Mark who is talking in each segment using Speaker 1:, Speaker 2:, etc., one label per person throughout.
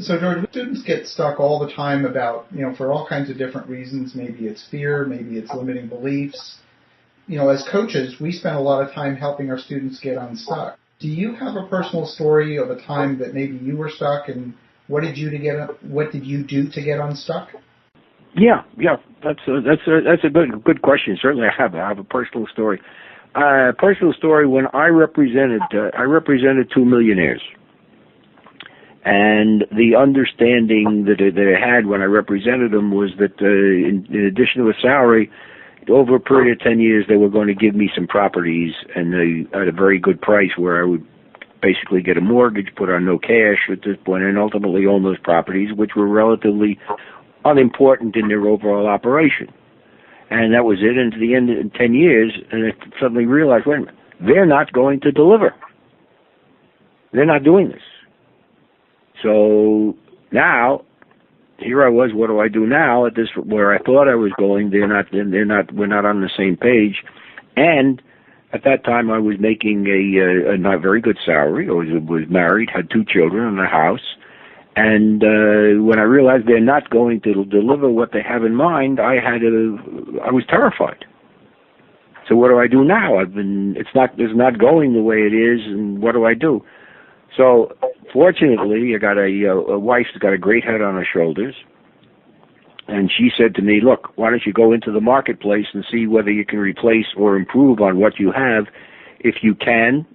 Speaker 1: So, George, students get stuck all the time about, for all kinds of different reasons. Maybe it's fear, maybe it's limiting beliefs. As coaches, we spend a lot of time helping our students get unstuck. Do you have a personal story of a time that maybe you were stuck, and what did you do to get unstuck?
Speaker 2: Yeah, that's a good question. Certainly, I have a personal story. When I represented 2 millionaires, and the understanding that I had when I represented them was that in addition to a salary, over a period of 10 years, they were going to give me some properties, and at a very good price, where I would basically get a mortgage, put on no cash at this point, and ultimately own those properties, which were relatively unimportant in their overall operation. And that was it. And to the end, in 10 years, and I suddenly realized, wait a minute, they're not going to deliver. They're not doing this. So now, here I was. What do I do now? At this, where I thought I was going, we're not on the same page. And at that time, I was making a not very good salary. I was married, had 2 children, and a house. And when I realized they're not going to deliver what they have in mind, I was terrified. So what do I do now? It's not going the way it is, and what do I do? So fortunately, I got a wife who's got a great head on her shoulders, and she said to me, "Look, why don't you go into the marketplace and see whether you can replace or improve on what you have? If you can,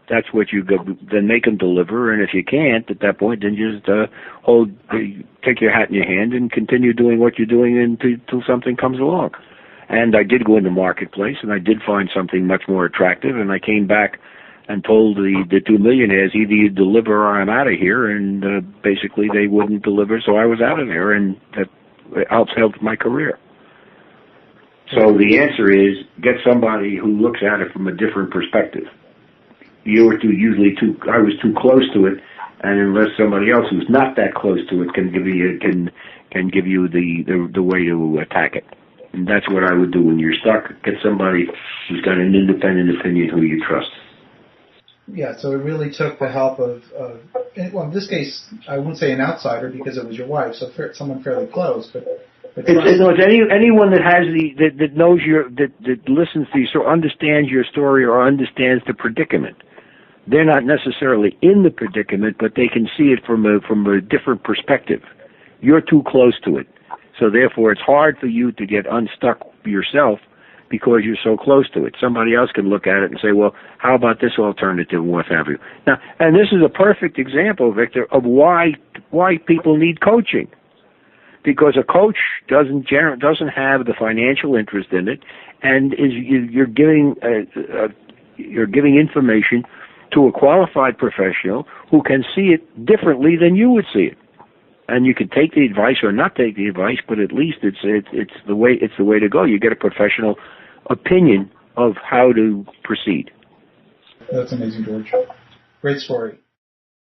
Speaker 2: that's what you go, then make them deliver. And if you can't, at that point, then just take your hat in your hand and continue doing what you're doing until something comes along." And I did go in the marketplace, and I did find something much more attractive, and I came back and told the 2 millionaires, either you deliver or I'm out of here, and basically they wouldn't deliver, so I was out of there, and that helped my career. So the answer is, get somebody who looks at it from a different perspective. I was too close to it, and unless somebody else who's not that close to it can give you the way to attack it. And that's what I would do when you're stuck. Get somebody who's got an independent opinion who you trust.
Speaker 1: Yeah, so it really took the help of in this case, I wouldn't say an outsider because it was your wife, so someone fairly close, but
Speaker 2: it's anyone that has that knows that listens to you, so understands your story or understands the predicament. They're not necessarily in the predicament, but they can see it from a different perspective. You're too close to it, so therefore it's hard for you to get unstuck yourself because you're so close to it. Somebody else can look at it and say, well, how about this alternative and what have you. Now, and this is a perfect example, Victor, of why people need coaching. Because a coach doesn't have the financial interest in it, and you're giving information to a qualified professional who can see it differently than you would see it. And you can take the advice or not take the advice, but at least it's the way to go. You get a professional opinion of how to proceed.
Speaker 1: That's amazing, George. Great story.